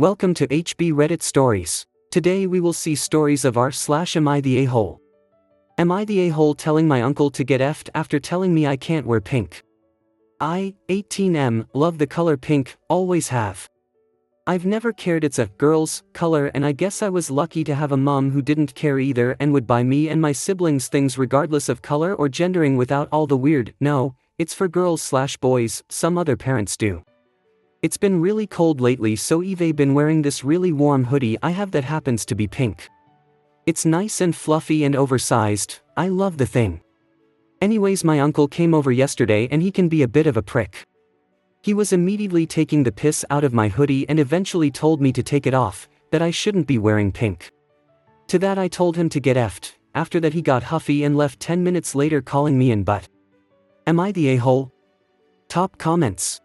Welcome to HB Reddit Stories. Today we will see stories of r/am I the a-hole. Am I the a-hole telling my uncle to get effed after telling me I can't wear pink? I, 18M, love the color pink, always have. I've never cared, it's a girl's color, and I guess I was lucky to have a mom who didn't care either and would buy me and my siblings things regardless of color or gendering without all the weird, no, it's for girls/boys, some other parents do. It's been really cold lately, so I've been wearing this really warm hoodie I have that happens to be pink. It's nice and fluffy and oversized, I love the thing. Anyways, my uncle came over yesterday and he can be a bit of a prick. He was immediately taking the piss out of my hoodie and eventually told me to take it off, that I shouldn't be wearing pink. To that I told him to get effed. After that he got huffy and left 10 minutes later calling me an butt. Am I the a-hole? Top comments.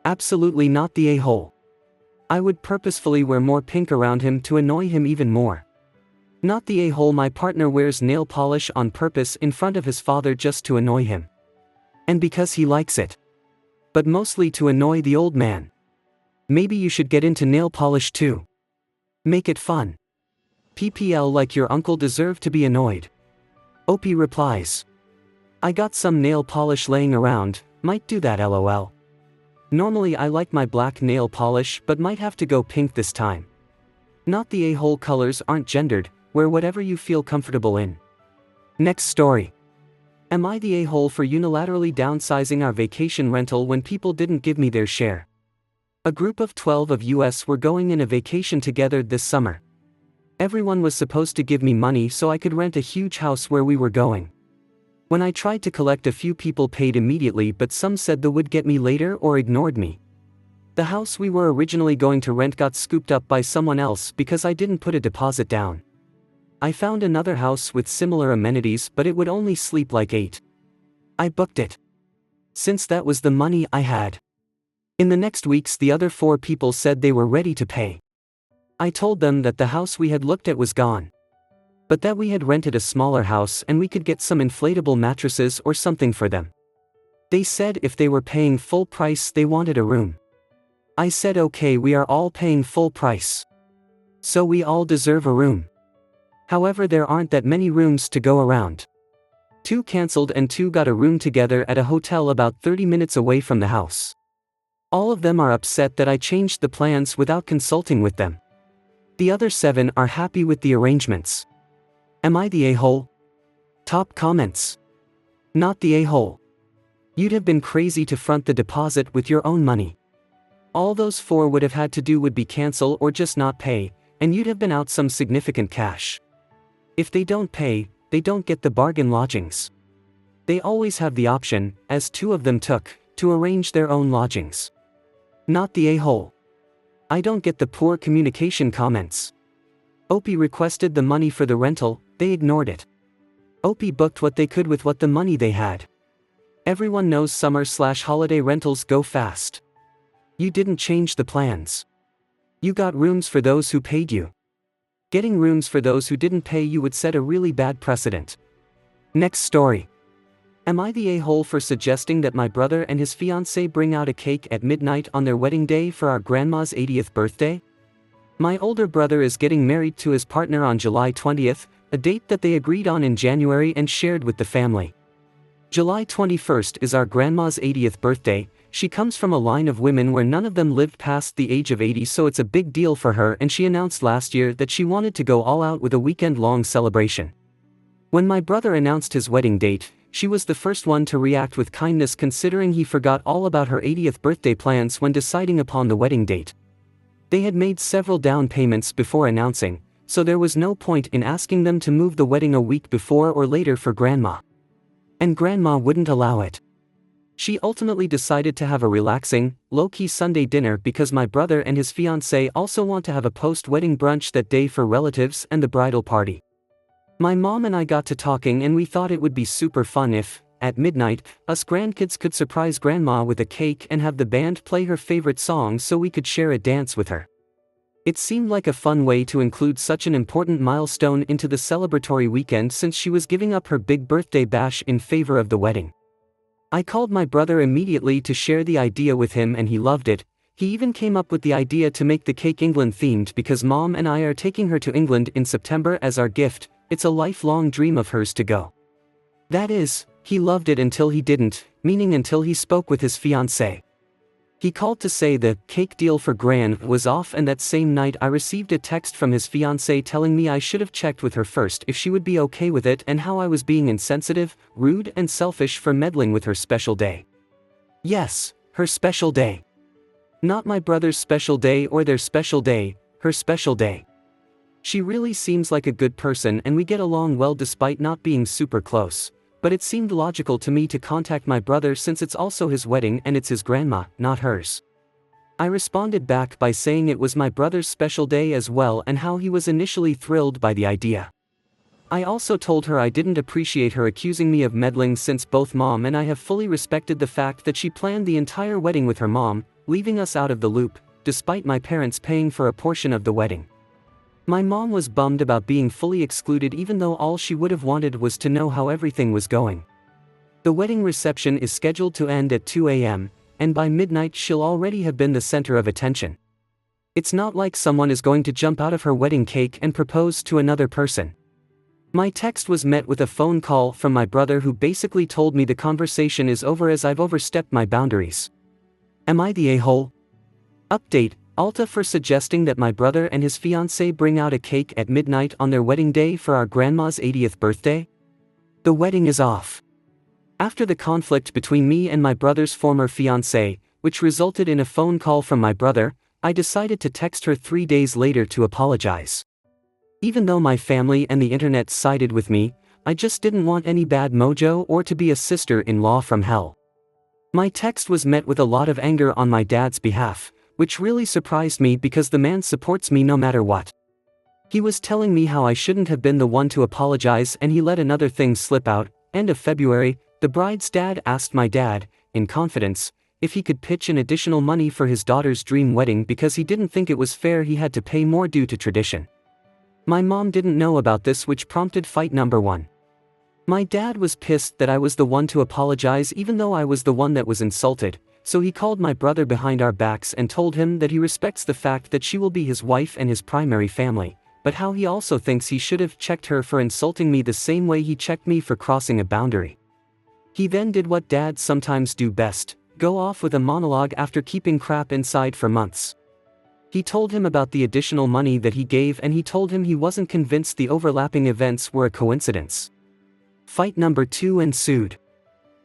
Absolutely not the a-hole. I would purposefully wear more pink around him to annoy him even more. Not the a-hole, my partner wears nail polish on purpose in front of his father just to annoy him. And because he likes it. But mostly to annoy the old man. Maybe you should get into nail polish too. Make it fun. PPL, like your uncle deserved to be annoyed. OP replies. I got some nail polish laying around, might do that lol. Normally I like my black nail polish but might have to go pink this time. Not the a-hole, colors aren't gendered, wear whatever you feel comfortable in. Next story. Am I the a-hole for unilaterally downsizing our vacation rental when people didn't give me their share? A group of 12 of us were going on a vacation together this summer. Everyone was supposed to give me money so I could rent a huge house where we were going. When I tried to collect, a few people paid immediately, but some said they would get me later or ignored me. The house we were originally going to rent got scooped up by someone else because I didn't put a deposit down. I found another house with similar amenities, but it would only sleep like 8. I booked it. Since that was the money I had. In the next weeks the other 4 people said they were ready to pay. I told them that the house we had looked at was gone. But that we had rented a smaller house and we could get some inflatable mattresses or something for them. They said if they were paying full price they wanted a room. I said okay, we are all paying full price. So we all deserve a room. However, there aren't that many rooms to go around. 2 canceled and 2 got a room together at a hotel about 30 minutes away from the house. All of them are upset that I changed the plans without consulting with them. The other 7 are happy with the arrangements. Am I the a-hole? Top comments. Not the a-hole. You'd have been crazy to front the deposit with your own money. All those 4 would have had to do would be cancel or just not pay, and you'd have been out some significant cash. If they don't pay, they don't get the bargain lodgings. They always have the option, as 2 of them took, to arrange their own lodgings. Not the a-hole. I don't get the poor communication comments. OP requested the money for the rental, they ignored it. OP booked what they could with what the money they had. Everyone knows summer/holiday rentals go fast. You didn't change the plans. You got rooms for those who paid you. Getting rooms for those who didn't pay you would set a really bad precedent. Next story. Am I the a-hole for suggesting that my brother and his fiancée bring out a cake at midnight on their wedding day for our grandma's 80th birthday? My older brother is getting married to his partner on July 20th, a date that they agreed on in January and shared with the family. July 21st is our grandma's 80th birthday. She comes from a line of women where none of them lived past the age of 80, so it's a big deal for her, and she announced last year that she wanted to go all out with a weekend-long celebration. When my brother announced his wedding date, she was the first one to react with kindness, considering he forgot all about her 80th birthday plans when deciding upon the wedding date. They had made several down payments before announcing, so there was no point in asking them to move the wedding a week before or later for Grandma. And Grandma wouldn't allow it. She ultimately decided to have a relaxing, low-key Sunday dinner because my brother and his fiancée also want to have a post-wedding brunch that day for relatives and the bridal party. My mom and I got to talking and we thought it would be super fun if, at midnight, us grandkids could surprise Grandma with a cake and have the band play her favorite song so we could share a dance with her. It seemed like a fun way to include such an important milestone into the celebratory weekend since she was giving up her big birthday bash in favor of the wedding. I called my brother immediately to share the idea with him and he loved it. He even came up with the idea to make the cake England themed because Mom and I are taking her to England in September as our gift. It's a lifelong dream of hers to go. That is, he loved it until he didn't, meaning until he spoke with his fiancée. He called to say the cake deal for Gran was off, and that same night I received a text from his fiancée telling me I should have checked with her first if she would be okay with it and how I was being insensitive, rude and selfish for meddling with her special day. Yes, her special day. Not my brother's special day or their special day, her special day. She really seems like a good person and we get along well despite not being super close, but it seemed logical to me to contact my brother since it's also his wedding and it's his grandma, not hers. I responded back by saying it was my brother's special day as well and how he was initially thrilled by the idea. I also told her I didn't appreciate her accusing me of meddling since both Mom and I have fully respected the fact that she planned the entire wedding with her mom, leaving us out of the loop, despite my parents paying for a portion of the wedding. My mom was bummed about being fully excluded even though all she would have wanted was to know how everything was going. The wedding reception is scheduled to end at 2 a.m., and by midnight she'll already have been the center of attention. It's not like someone is going to jump out of her wedding cake and propose to another person. My text was met with a phone call from my brother who basically told me the conversation is over as I've overstepped my boundaries. Am I the a-hole? Update: AITA for suggesting that my brother and his fiancée bring out a cake at midnight on their wedding day for our grandma's 80th birthday? The wedding is off. After the conflict between me and my brother's former fiancée, which resulted in a phone call from my brother, I decided to text her 3 days later to apologize. Even though my family and the internet sided with me, I just didn't want any bad mojo or to be a sister-in-law from hell. My text was met with a lot of anger on my dad's behalf, which really surprised me because the man supports me no matter what. He was telling me how I shouldn't have been the one to apologize, and he let another thing slip out. End of February, the bride's dad asked my dad, in confidence, if he could pitch in additional money for his daughter's dream wedding because he didn't think it was fair he had to pay more due to tradition. My mom didn't know about this, which prompted fight number 1. My dad was pissed that I was the one to apologize even though I was the one that was insulted, so he called my brother behind our backs and told him that he respects the fact that she will be his wife and his primary family, but how he also thinks he should have checked her for insulting me the same way he checked me for crossing a boundary. He then did what dads sometimes do best, go off with a monologue after keeping crap inside for months. He told him about the additional money that he gave, and he told him he wasn't convinced the overlapping events were a coincidence. Fight number 2 ensued.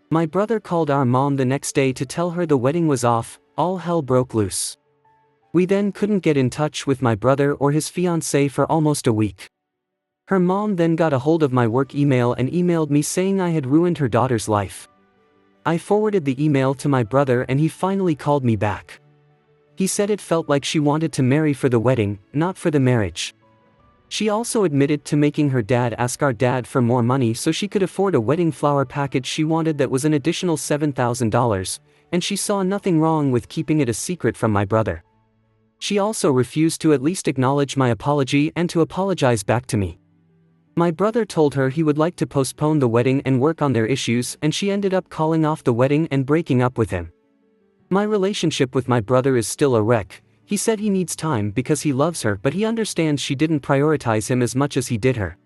My brother called our mom the next day to tell her the wedding was off. All hell broke loose. We then couldn't get in touch with my brother or his fiancée for almost a week. Her mom then got a hold of my work email and emailed me saying I had ruined her daughter's life. I forwarded the email to my brother and he finally called me back. He said it felt like she wanted to marry for the wedding, not for the marriage. She also admitted to making her dad ask our dad for more money so she could afford a wedding flower package she wanted that was an additional $7,000, and she saw nothing wrong with keeping it a secret from my brother. She also refused to at least acknowledge my apology and to apologize back to me. My brother told her he would like to postpone the wedding and work on their issues, and she ended up calling off the wedding and breaking up with him. My relationship with my brother is still a wreck. He said he needs time because he loves her, but he understands she didn't prioritize him as much as he did her.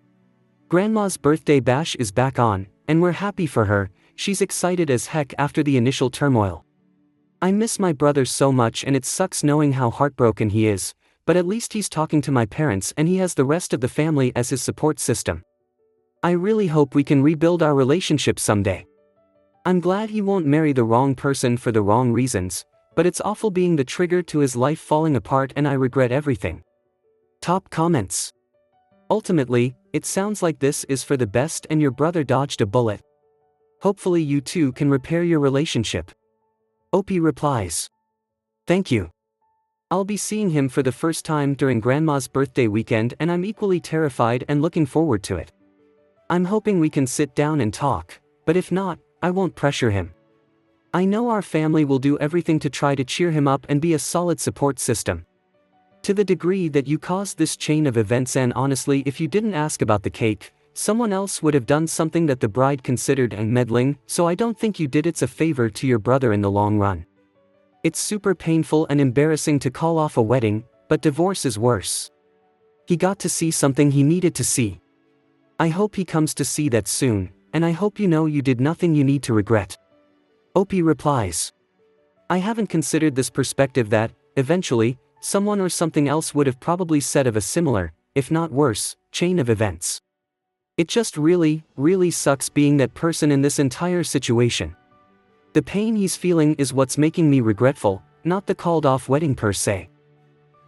Grandma's birthday bash is back on, and we're happy for her. She's excited as heck after the initial turmoil. I miss my brother so much, and it sucks knowing how heartbroken he is, but at least he's talking to my parents and he has the rest of the family as his support system. I really hope we can rebuild our relationship someday. I'm glad he won't marry the wrong person for the wrong reasons, but it's awful being the trigger to his life falling apart, and I regret everything. Top comments. Ultimately, it sounds like this is for the best and your brother dodged a bullet. Hopefully you two can repair your relationship. Opie replies, "Thank you. I'll be seeing him for the first time during Grandma's birthday weekend, and I'm equally terrified and looking forward to it. I'm hoping we can sit down and talk, but if not, I won't pressure him. I know our family will do everything to try to cheer him up and be a solid support system. To the degree that you caused this chain of events, and honestly, if you didn't ask about the cake, someone else would have done something that the bride considered meddling, so I don't think you did it's a favor to your brother in the long run. It's super painful and embarrassing to call off a wedding, but divorce is worse. He got to see something he needed to see. I hope he comes to see that soon, and I hope you know you did nothing you need to regret. Opie replies. I haven't considered this perspective that, eventually, someone or something else would have probably said of a similar, if not worse, chain of events. It just really, really sucks being that person in this entire situation. The pain he's feeling is what's making me regretful, not the called-off wedding per se.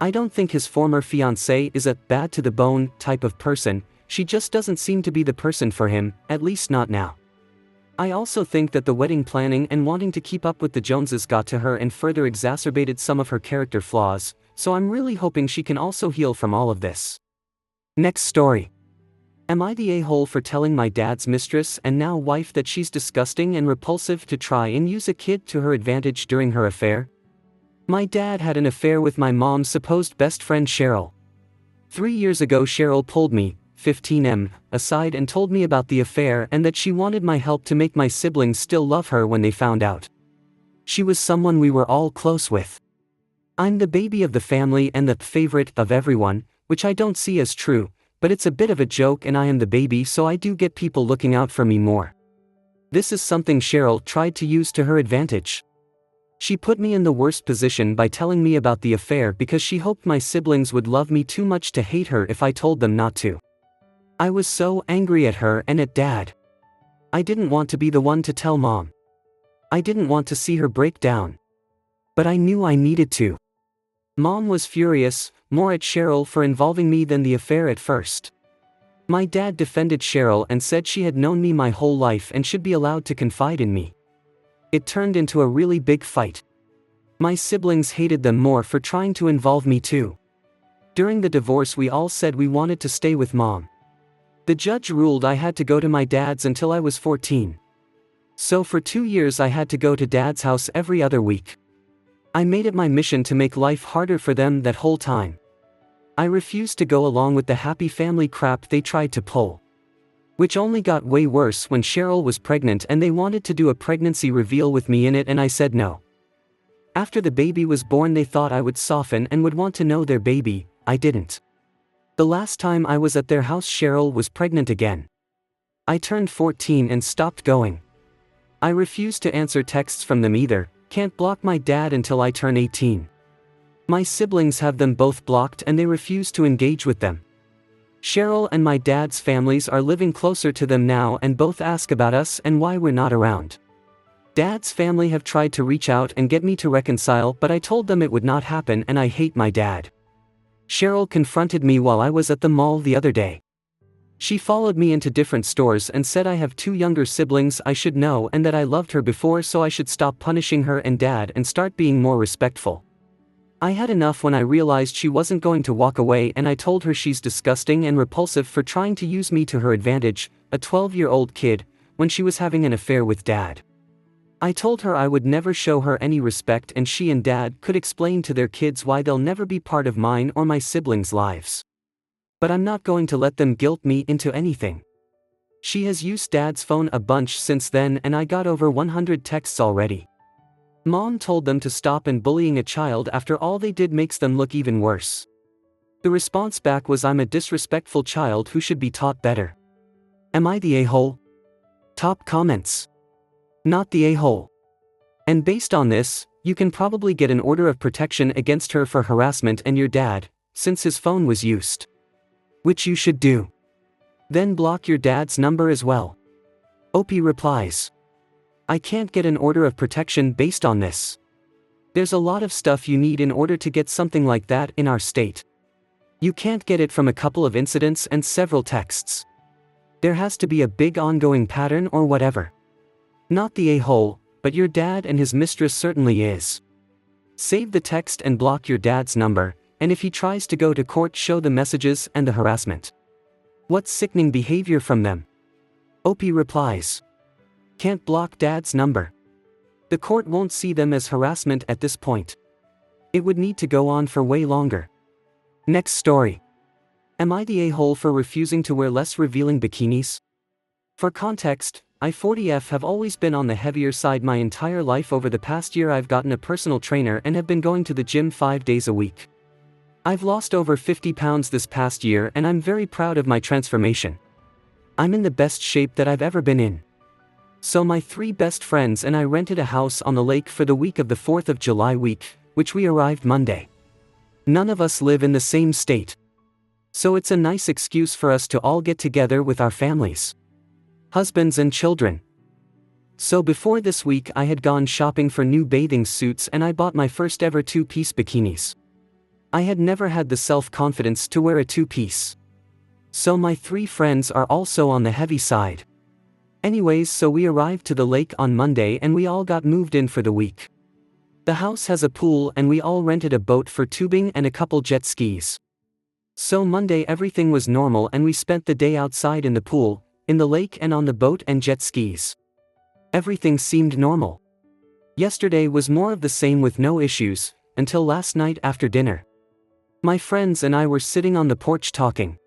I don't think his former fiancée is a bad to the bone type of person, she just doesn't seem to be the person for him, at least not now. I also think that the wedding planning and wanting to keep up with the Joneses got to her and further exacerbated some of her character flaws, so I'm really hoping she can also heal from all of this. Next story. Am I the a-hole for telling my dad's mistress and now wife that she's disgusting and repulsive to try and use a kid to her advantage during her affair? My dad had an affair with my mom's supposed best friend Cheryl. 3 years ago Cheryl pulled me, 15M, aside and told me about the affair and that she wanted my help to make my siblings still love her when they found out. She was someone we were all close with. I'm the baby of the family and the favorite of everyone, which I don't see as true, but it's a bit of a joke and I am the baby so I do get people looking out for me more. This is something Cheryl tried to use to her advantage. She put me in the worst position by telling me about the affair because she hoped my siblings would love me too much to hate her if I told them not to. I was so angry at her and at Dad. I didn't want to be the one to tell Mom. I didn't want to see her break down. But I knew I needed to. Mom was furious, more at Cheryl for involving me than the affair at first. My dad defended Cheryl and said she had known me my whole life and should be allowed to confide in me. It turned into a really big fight. My siblings hated them more for trying to involve me too. During the divorce we all said we wanted to stay with Mom. The judge ruled I had to go to my dad's until I was 14. So for 2 years I had to go to Dad's house every other week. I made it my mission to make life harder for them that whole time. I refused to go along with the happy family crap they tried to pull. Which only got way worse when Cheryl was pregnant and they wanted to do a pregnancy reveal with me in it and I said no. After the baby was born they thought I would soften and would want to know their baby, I didn't. The last time I was at their house Cheryl was pregnant again. I turned 14 and stopped going. I refused to answer texts from them either, can't block my dad until I turn 18. My siblings have them both blocked and they refuse to engage with them. Cheryl and my dad's families are living closer to them now and both ask about us and why we're not around. Dad's family have tried to reach out and get me to reconcile but I told them it would not happen and I hate my dad. Cheryl confronted me while I was at the mall the other day. She followed me into different stores and said I have 2 younger siblings I should know and that I loved her before so I should stop punishing her and Dad and start being more respectful. I had enough when I realized she wasn't going to walk away and I told her she's disgusting and repulsive for trying to use me to her advantage, a 12-year-old kid, when she was having an affair with Dad. I told her I would never show her any respect and she and Dad could explain to their kids why they'll never be part of mine or my siblings' lives. But I'm not going to let them guilt me into anything. She has used Dad's phone a bunch since then and I got over 100 texts already. Mom told them to stop and bullying a child after all they did makes them look even worse. The response back was I'm a disrespectful child who should be taught better. Am I the a-hole? Top comments. Not the a-hole. And based on this, you can probably get an order of protection against her for harassment and your dad, since his phone was used. Which you should do. Then block your dad's number as well. Opie replies. I can't get an order of protection based on this. There's a lot of stuff you need in order to get something like that in our state. You can't get it from a couple of incidents and several texts. There has to be a big ongoing pattern or whatever. Not the a-hole, but your dad and his mistress certainly is. Save the text and block your dad's number, and if he tries to go to court show the messages and the harassment. What sickening behavior from them. Opie replies. Can't block Dad's number. The court won't see them as harassment at this point. It would need to go on for way longer. Next story. Am I the a-hole for refusing to wear less revealing bikinis? For context, I 40F have always been on the heavier side my entire life. Over the past year I've gotten a personal trainer and have been going to the gym 5 days a week. I've lost over 50 pounds this past year and I'm very proud of my transformation. I'm in the best shape that I've ever been in. So my 3 best friends and I rented a house on the lake for the week of the 4th of July week, which we arrived Monday. None of us live in the same state. So it's a nice excuse for us to all get together with our families, husbands and children. So before this week I had gone shopping for new bathing suits and I bought my first ever 2-piece bikinis. I had never had the self-confidence to wear a 2-piece. So my 3 friends are also on the heavy side. Anyways, so we arrived to the lake on Monday and we all got moved in for the week. The house has a pool and we all rented a boat for tubing and a couple jet skis. So Monday everything was normal and we spent the day outside in the pool, in the lake and on the boat and jet skis. Everything seemed normal. Yesterday was more of the same with no issues, until last night after dinner. My friends and I were sitting on the porch talking,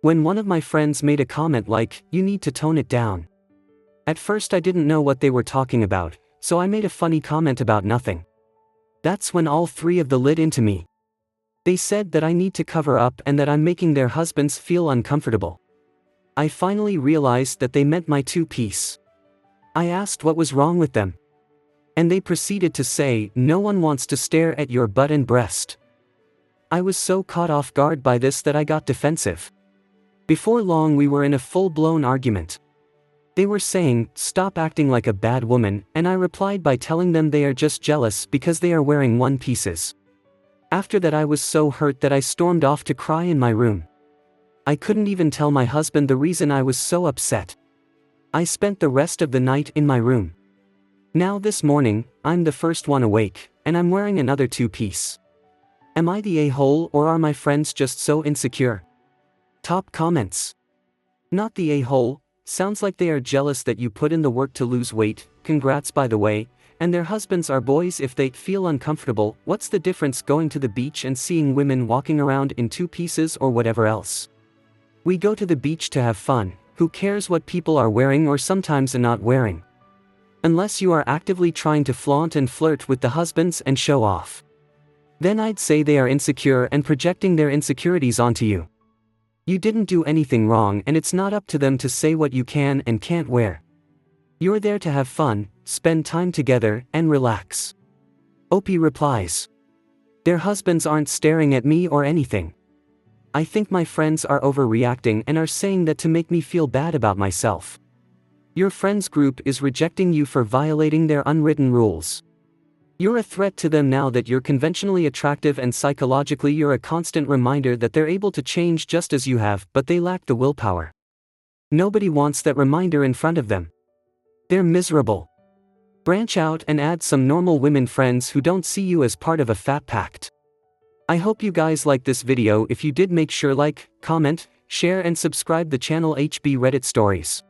when one of my friends made a comment like, "You need to tone it down." At first I didn't know what they were talking about, so I made a funny comment about nothing. That's when all 3 of them lit into me. They said that I need to cover up and that I'm making their husbands feel uncomfortable. I finally realized that they meant my 2-piece. I asked what was wrong with them. And they proceeded to say, "No one wants to stare at your butt and breast." I was so caught off guard by this that I got defensive. Before long we were in a full-blown argument. They were saying, "Stop acting like a bad woman," and I replied by telling them they are just jealous because they are wearing 1-pieces. After that I was so hurt that I stormed off to cry in my room. I couldn't even tell my husband the reason I was so upset. I spent the rest of the night in my room. Now this morning, I'm the first one awake, and I'm wearing another 2-piece. Am I the a-hole or are my friends just so insecure? Top comments. Not the a-hole. Sounds like they are jealous that you put in the work to lose weight, congrats by the way, and their husbands are boys. If they feel uncomfortable, what's the difference going to the beach and seeing women walking around in 2-pieces or whatever else? We go to the beach to have fun, who cares what people are wearing or sometimes are not wearing? Unless you are actively trying to flaunt and flirt with the husbands and show off. Then I'd say they are insecure and projecting their insecurities onto you. You didn't do anything wrong and it's not up to them to say what you can and can't wear. You're there to have fun, spend time together, and relax. Opie replies. Their husbands aren't staring at me or anything. I think my friends are overreacting and are saying that to make me feel bad about myself. Your friends group is rejecting you for violating their unwritten rules. You're a threat to them now that you're conventionally attractive and psychologically you're a constant reminder that they're able to change just as you have, but they lack the willpower. Nobody wants that reminder in front of them. They're miserable. Branch out and add some normal women friends who don't see you as part of a fat pact. I hope you guys liked this video. If you did, make sure like, comment, share and subscribe the channel HB Reddit Stories.